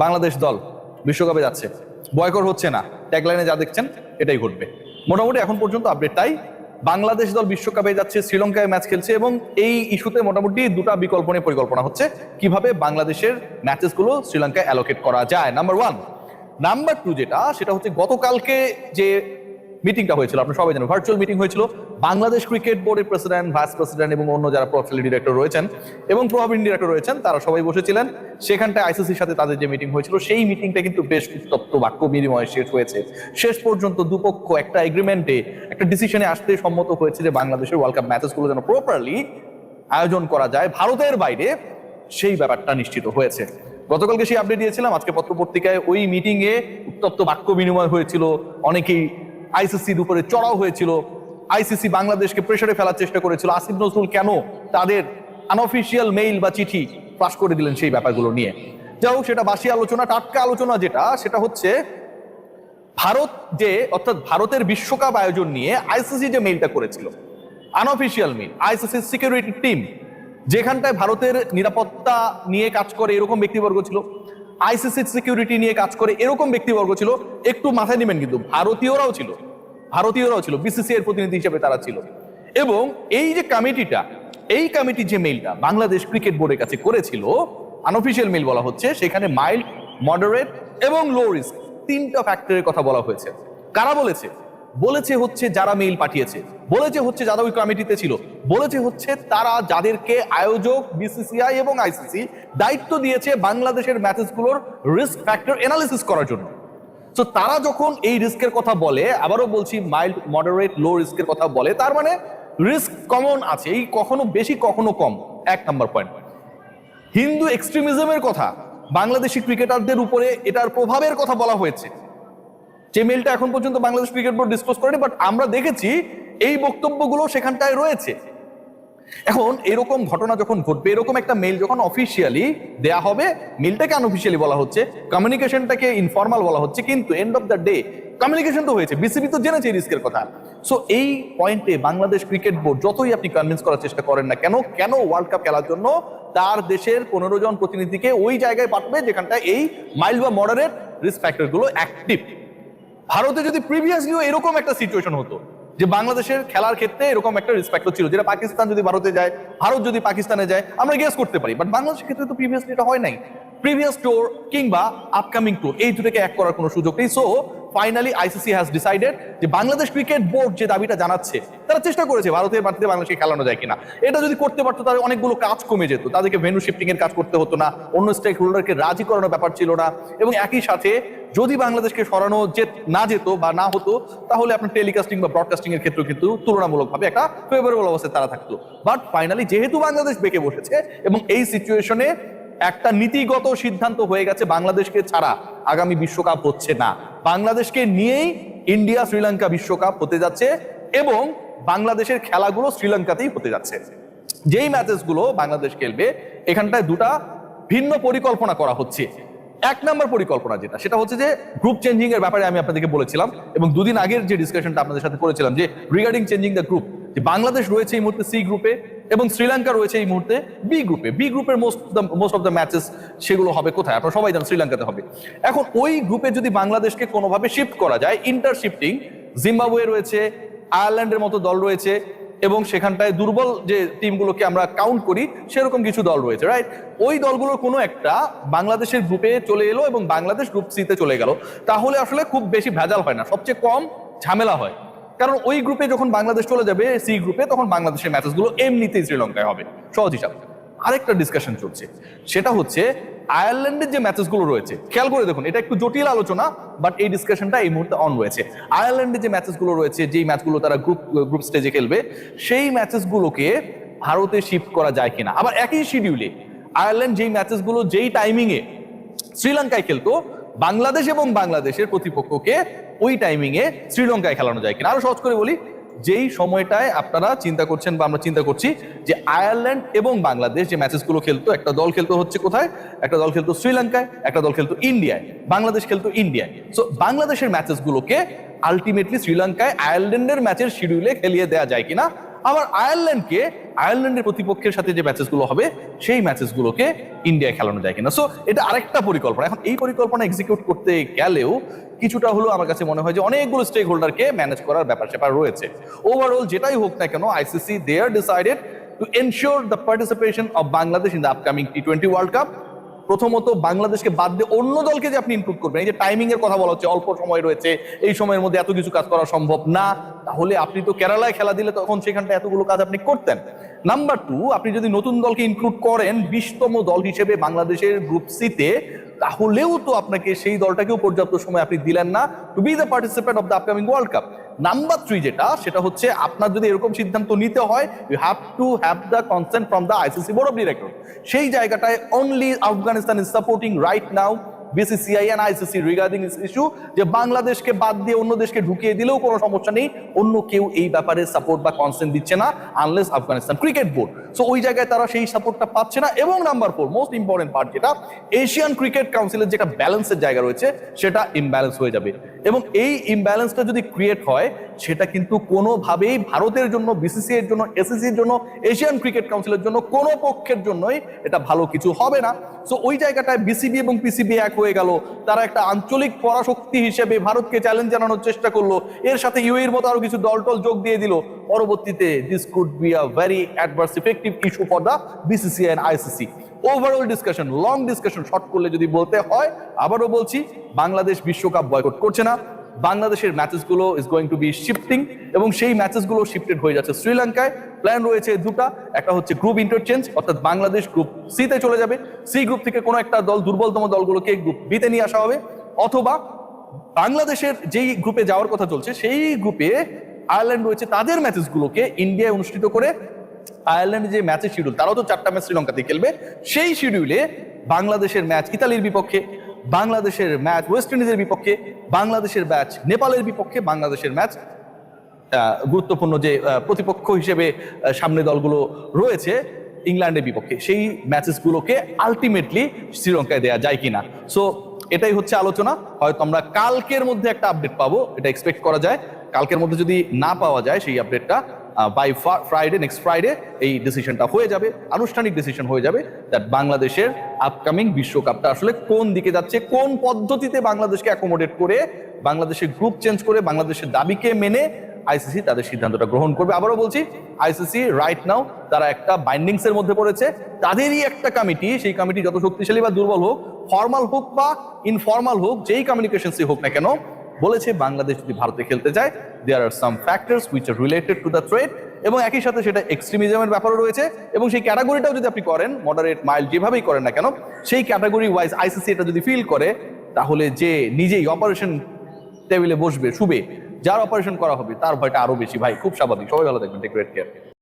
বাংলাদেশ দল বিশ্বকাপে যাচ্ছে, বয়কট হচ্ছে না, ট্যাগলাইনে যা দেখছেন এটাই ঘটবে। মোটামুটি এখন পর্যন্ত আপডেট তাই। বাংলাদেশ দল বিশ্বকাপে যাচ্ছে, শ্রীলঙ্কায় ম্যাচ খেলছে, এবং এই ইস্যুতে মোটামুটি দুটা বিকল্প নিয়ে পরিকল্পনা হচ্ছে কিভাবে বাংলাদেশের ম্যাচেসগুলো শ্রীলঙ্কায় অ্যালোকেট করা যায়, নাম্বার ওয়ান। নাম্বার টু সেটা হচ্ছে গতকালকে যে মিটিংটা হয়েছিল, আপনারা সবাই জানেন ভার্চুয়াল মিটিং হয়েছিল বাংলাদেশ ক্রিকেট বোর্ডের প্রেসিডেন্ট, ভাইস প্রেসিডেন্ট এবং অন্য যারা প্রফেশনাল ডিরেক্টর রয়েছেন এবং প্রভাবী ডিরেক্টর রয়েছেন তারা সবাই বসেছিলেন। সেখানটায় আইসিসির সাথে তাদের যে মিটিং হয়েছিল সেই মিটিংটা কিন্তু বেশ উত্তপ্ত বাক্য বিনিময়ে শেষ হয়েছে। শেষ পর্যন্ত দুপক্ষ একটা এগ্রিমেন্টে, একটা ডিসিশনে আসতে সম্মত হয়েছে যে বাংলাদেশের ওয়ার্ল্ড কাপ ম্যাচেসগুলো যেন প্রপারলি আয়োজন করা যায় ভারতের বাইরে, সেই ব্যাপারটা নিশ্চিত হয়েছে। গতকালকে সেই আপডেট দিয়েছিলাম, আজকে পত্রপত্রিকায় ওই মিটিং এ উত্তপ্ত বাক্য বিনিময় হয়েছিল, অনেকেই আইসিসির উপরে চড়াও হয়েছিল, আইসিসি বাংলাদেশকে প্রেসারে ফেলার চেষ্টা করেছিল। আসিফ নজরুল কেন তাদের আনঅফিসিয়াল মেইল বা চিঠি পাস করে দিলেন সেই ব্যাপারগুলো নিয়ে। যাই হোক, সেটা বাসি আলোচনা। টাটকা আলোচনা সেটা হচ্ছে ভারত অর্থাৎ ভারতের বিশ্বকাপ আয়োজন নিয়ে আইসিসি যে মেইলটা করেছিল, আনঅফিসিয়াল মেইল, আইসিসির সিকিউরিটি টিম যেখানটায় ভারতের নিরাপত্তা নিয়ে কাজ করে এরকম ব্যক্তিবর্গ ছিল, আইসিসির সিকিউরিটি নিয়ে কাজ করে এরকম ব্যক্তিবর্গ ছিল, একটু মাথায় নেবেন কিন্তু ভারতীয়রাও ছিল, বিসিসিআই এর প্রতিনিধি হিসেবে তারা ছিল। এবং এই যে এই কমিটির যে মেইলটা বাংলাদেশ ক্রিকেট বোর্ডের কাছে করেছিল, আনঅফিসিয়াল মেইল বলা হচ্ছে, সেখানে মাইল্ড, মডারেট এবং লো রিস্ক তিনটা ফ্যাক্টরের কথা বলা হয়েছে। কারা বলেছে হচ্ছে যারা মেইল পাঠিয়েছে, বলেছে হচ্ছে যারা ওই কমিটিতে ছিল, বলেছে হচ্ছে তারা যাদেরকে আয়োজক বিসিসিআই এবং আইসিসি দায়িত্ব দিয়েছে বাংলাদেশের ম্যাচেসগুলোর রিস্ক ফ্যাক্টর অ্যানালিসিস করার জন্য। তো তারা যখন এই রিস্কের কথা বলে, আবারও বলছি মাইল্ড, মডারেট, লো রিস্কের কথা বলে, তার মানে রিস্ক কমন আছে, এই কখনো বেশি কখনো কম। এক নাম্বার পয়েন্ট। হিন্দু এক্সট্রিমিজমের কথা, বাংলাদেশি ক্রিকেটারদের উপরে এটার প্রভাবের কথা বলা হয়েছে, যে মেলটা এখন পর্যন্ত বাংলাদেশ ক্রিকেট বোর্ড ডিসক্লোজ করেনি, বাট আমরা দেখেছি এই বক্তব্যগুলো সেখানটায় রয়েছে। এখন এরকম ঘটনা যখন ঘটবে, এরকম একটা মেইল যখন অফিসিয়ালি দেয়া হবে, মেইলটাকে আনঅফিসিয়ালি বলা হচ্ছে, কমিউনিকেশনটাকে ইনফর্মাল বলা হচ্ছে, কিন্তু end of the day communication তো হয়েছে, বিসিবি তো জেনেছে রিস্কের কথা। সো এই পয়েন্টে বাংলাদেশ ক্রিকেট বোর্ড যতই আপনি কনভিন্স করার চেষ্টা করেন না কেন ওয়ার্ল্ড কাপ খেলার জন্য তার দেশের 15 জন প্রতিনিধিকে ওই জায়গায় পাঠাবে যেখানটা এই মাইল্ড বা মডারেট রিস্ক ফ্যাক্টর গুলো অ্যাক্টিভ। ভারতে যদি প্রিভিয়াসলিও এরকম একটা সিচুয়েশন হতো যে বাংলাদেশের খেলার ক্ষেত্রে এরকম একটা রিস্ক ফ্যাক্টর ছিল, যেটা পাকিস্তান যদি ভারতে যায়, ভারত যদি পাকিস্তানে যায়, আমরা গেস করতে পারি, বাট বাংলাদেশের ক্ষেত্রে তো প্রিভিয়াসলি এটা হয় নাই। প্রিভিয়াস ট্যুর কিংবা আপকামিং ট্যুর, এই দুটোকে এক করার কোনো সুযোগ নেই। So finally ICC has decided যে বাংলাদেশ ক্রিকেট বোর্ড যে দাবিটা জানাচ্ছে, তারা চেষ্টা করেছে ভারতের মাটিতে বাংলাদেশকে খেলানো যায় কিনা। এটা যদি করতে পারতো তাহলে অনেকগুলো কাজ কমে যেত, তাদেরকে ভেন্যু শিফটিং এর কাজ করতে হতো না, অন্য স্টেক হোল্ডারকে রাজি করানোর ব্যাপার ছিল না, এবং একই সাথে যদি বাংলাদেশকে সরানো না যেত বা না হতো, তাহলে আপনার টেলিকাস্টিং বা ব্রডকাস্টিং এর ক্ষেত্রে কিন্তু তুলনামূলকভাবে একটা ফেভারেবল অবস্থায় তারা থাকতো। বাট ফাইনালি যেহেতু বাংলাদেশ বেঁকে বসেছে এবং এই সিচুয়েশনে একটা নীতিগত সিদ্ধান্ত হয়ে গেছে, বাংলাদেশকে ছাড়া আগামী বিশ্বকাপ হচ্ছে না, বাংলাদেশকে নিয়েই ইন্ডিয়া শ্রীলঙ্কা বিশ্বকাপ হতে যাচ্ছে, এবং বাংলাদেশের খেলাগুলো শ্রীলঙ্কাতেই হতে যাচ্ছে। যেই ম্যাচেসগুলো বাংলাদেশ খেলবে, এখানটায় দুটা ভিন্ন পরিকল্পনা করা হচ্ছে। এক নম্বর পরিকল্পনা সেটা হচ্ছে যে গ্রুপ চেঞ্জিং এর ব্যাপারে আমি আপনাদেরকে বলেছিলাম, এবং দুদিন আগের যে ডিসকাশনটা আপনাদের সাথে করেছিলাম যে রিগার্ডিং চেঞ্জিং দ্য গ্রুপ, যে বাংলাদেশ রয়েছে এই মুহূর্তে সি গ্রুপে এবং শ্রীলঙ্কা রয়েছে এই মুহূর্তে বি গ্রুপের মোস্ট অফ দ্য ম্যাচেস সেগুলো হবে কোথায়, আপনারা সবাই জানেন শ্রীলঙ্কাতে হবে। এখন ওই গ্রুপে যদি বাংলাদেশকে কোনোভাবে শিফট করা যায়, ইন্টারশিফটিং, জিম্বাবুয়ে রয়েছে, আয়ারল্যান্ডের মতো দল রয়েছে, এবং সেখানটায় দুর্বল যে টিমগুলোকে আমরা কাউন্ট করি সেরকম কিছু দল রয়েছে, রাইট? ওই দলগুলোর কোনো একটা বাংলাদেশের গ্রুপে চলে এলো এবং বাংলাদেশ গ্রুপ সিতে চলে গেল, তাহলে আসলে খুব বেশি ভেজাল হয় না, সবচেয়ে কম ঝামেলা হয়। কারণ ওই গ্রুপে যখন বাংলাদেশ চলে যাবে সি গ্রুপে, তখন বাংলাদেশের ম্যাচেসগুলো এমনিতেই শ্রীলঙ্কায় হবে, সহজ হিসাব। আরেকটা ডিসকাশন চলছে, সেটা হচ্ছে আয়ারল্যান্ডের যে ম্যাচেসগুলো রয়েছে, খেয়াল করে দেখুন, এটা একটু জটিল আলোচনা, বাট এই ডিসকাশনটা এই মুহূর্তে অন রয়েছে। আয়ারল্যান্ডের যে ম্যাচেসগুলো রয়েছে, যেই ম্যাচগুলো তারা গ্রুপ স্টেজে খেলবে, সেই ম্যাচেসগুলোকে ভারতে শিফট করা যায় কিনা। আবার একই শিডিউলে আয়ারল্যান্ড যেই ম্যাচেসগুলো যেই টাইমিং এ শ্রীলঙ্কায় খেলতো, বাংলাদেশ এবং বাংলাদেশের প্রতিপক্ষকে ওই টাইমিং এ শ্রীলঙ্কায় খেলানো যায় কিনা। আরো সহজ করে বলি, যেই সময়টায় আপনারা চিন্তা করছেন বা আমরা চিন্তা করছি যে আয়ারল্যান্ড এবং বাংলাদেশ যে ম্যাচেসগুলো খেলতো, একটা দল খেলতো হচ্ছে কোথায়, একটা দল খেলতো শ্রীলঙ্কায়, একটা দল খেলতো ইন্ডিয়ায়, বাংলাদেশ খেলতো ইন্ডিয়ায়। সো বাংলাদেশের ম্যাচেসগুলোকে আলটিমেটলি শ্রীলঙ্কায় আয়ারল্যান্ডের ম্যাচের শিডিউলে খেলিয়ে দেওয়া যায় কিনা, আবার আয়ারল্যান্ডের প্রতিপক্ষের সাথে যে ম্যাচেসগুলো হবে সেই ম্যাচেসগুলোকে ইন্ডিয়ায় খেলানো যায় কিনা। সো এটা আরেকটা পরিকল্পনা। এখন এই পরিকল্পনা এক্সিকিউট করতে গেলেও কিছুটা হলো আমার কাছে মনে হয় যে অনেকগুলো স্টেক হোল্ডারকে ম্যানেজ করার ব্যাপার স্যাপার রয়েছে। ওভারঅল যেটাই হোক না কেন, ICC they are decided to ensure the participation of Bangladesh in the upcoming টি-20 ওয়ার্ল্ড কাপ। প্রথমত বাংলাদেশকে বাদ দিয়ে অন্য দলকে যে আপনি ইনক্লুড করবেন, এই যে টাইমিং এর কথা বলা হচ্ছে, অল্প সময় রয়েছে, এই সময়ের মধ্যে এত কিছু কাজ করা সম্ভব না, তাহলে আপনি তো কেরালায় খেলা দিলে তখন সেখানটা এতগুলো কাজ আপনি করতেন। নাম্বার 2, আপনি যদি নতুন দলকে ইনক্লুড করেন 20তম দল হিসেবে বাংলাদেশের গ্রুপ সিতে, তাহলেও তো আপনাকে সেই দলটাকেও পর্যাপ্ত সময় আপনি দিলেন না to be the participant of the upcoming world cup. Number 3 সেটা হচ্ছে আপনার যদি এরকম সিদ্ধান্ত নিতে হয়, you have to have the consent from the ICC board of director. সেই জায়গাটায় only Afghanistan is supporting right now BCCI and ICC regarding this issue, যে বাংলাদেশকে বাদ দিয়ে অন্য দেশকে ঢুকিয়ে দিলেও কোনো সমস্যা নেই, অন্য কেউ এই ব্যাপারে সাপোর্ট বা কনসেন্ট দিচ্ছে না unless Afghanistan cricket board. So ওই জায়গায় তারা সেই সাপোর্টটা পাচ্ছে না। এবং নাম্বার 4, মোস্ট ইম্পর্টেন্ট পার্ট, যেটা এশিয়ান ক্রিকেট কাউন্সিলের যেটা ব্যালেন্সের জায়গা রয়েছে সেটা ইমব্যালেন্স হয়ে যাবে। এবং এই ইমব্যালেন্সটা যদি ক্রিয়েট হয়, সেটা কিন্তু কোনোভাবেই ভারতের জন্য, বিসিসিআই এর জন্য, এসিসির জন্য, এশিয়ান ক্রিকেট কাউন্সিলের জন্য কোনো পক্ষের জন্যই এটা ভালো কিছু হবে না। সো ওই জায়গাটায় বিসিবি এবং পিসিবি এক হয়ে গেল, তারা একটা আঞ্চলিক পরাশক্তি হিসেবে ভারতকে চ্যালেঞ্জ জানানোর চেষ্টা করলো, এর সাথে ইউএর মতো আরো কিছু দল টল যোগ দিয়ে দিল। পরবর্তীতে this could be a very adverse effective issue for the BCCI and ICC. Overall discussion, long discussion short করলে যদি বলতে হয়, আবারও বলছি, বাংলাদেশ বিশ্বকাপ বয়কট করছে না। বাংলাদেশের ম্যাচেসগুলো is going to be shifting, এবং সেই ম্যাচেসগুলো শিফটেড হয়ে যাচ্ছে শ্রীলঙ্কায়। প্ল্যান রয়েছে দুটা, একটা হচ্ছে গ্রুপ ইন্টারচেঞ্জ, অর্থাৎ বাংলাদেশ গ্রুপ সিতে চলে যাবে, সি গ্রুপ থেকে কোনো একটা দল, দুর্বলতম দলগুলোকে গ্রুপ বিতে নিয়ে আসা হবে, অথবা বাংলাদেশের যেই গ্রুপে যাওয়ার কথা চলছে সেই গ্রুপে আয়ারল্যান্ড রয়েছে, তাদের ম্যাচেসগুলোকে ইন্ডিয়ায় অনুষ্ঠিত করে আয়ারল্যান্ডের যে ম্যাচের শিডিউল, তারাও তো 4টা ম্যাচ শ্রীলঙ্কাতে খেলবে, সেই শিডিউলে বাংলাদেশের ম্যাচ ইতালির বিপক্ষে, বাংলাদেশের ম্যাচ ওয়েস্ট ইন্ডিজের বিপক্ষে, বাংলাদেশের ম্যাচ নেপালের বিপক্ষে, বাংলাদেশের ম্যাচ গুরুত্বপূর্ণ যে প্রতিপক্ষ হিসেবে সামনে দলগুলো রয়েছে ইংল্যান্ডের বিপক্ষে, সেই ম্যাচেসগুলোকে আলটিমেটলি শ্রীলঙ্কায় দেওয়া যায় কিনা। সো এটাই হচ্ছে আলোচনা। হয়তো আমরা কালকের মধ্যে একটা আপডেট পাবো, এটা এক্সপেক্ট করা যায়। কালকের মধ্যে যদি না পাওয়া যায় সেই আপডেটটা, বাই ফ্রাইডে, নেক্সট ফ্রাইডে এই ডিসিশনটা হয়ে যাবে, আনুষ্ঠানিক ডিসিশন হয়ে যাবে দ্যাট বাংলাদেশের আপকামিং বিশ্বকাপটা আসলে কোন দিকে যাচ্ছে, কোন পদ্ধতিতে বাংলাদেশকে অ্যাকোমোডেট করে, বাংলাদেশের গ্রুপ চেঞ্জ করে, বাংলাদেশের দাবিকে মেনে আইসিসি তাদের সিদ্ধান্তটা গ্রহণ করবে। আবারও বলছি, আইসিসি রাইট নাও তারা একটা বাইন্ডিংস এর মধ্যে পড়েছে, তাদেরই একটা কমিটি, সেই কমিটি যত শক্তিশালী বা দুর্বল হোক, ফর্মাল হোক বা ইনফর্মাল হোক, যেই কমিউনিকেশনসই হোক না কেন, বলেছে বাংলাদেশ যদি ভারতে খেলতে চায়, there are some factors which are related to the threat, এবং একই সাথে সেটা এক্সট্রিমিজমের ব্যাপারও রয়েছে, এবং সেই ক্যাটাগরিটাও যদি আপনি করেন, মডারেট মাইল্ড যেভাবেই করেন না কেন, সেই ক্যাটাগরি ওয়াইজ আইসিসি এটা যদি ফিল করে, তাহলে যে নিজেই অপারেশন টেবিলে বসবে, শুবে, যার অপারেশন করা হবে তার ভয়টা আরো বেশি। ভাই খুব স্বাভাবিক। সবাই ভালো থাকবেন, টেক গ্রেট কেয়ার।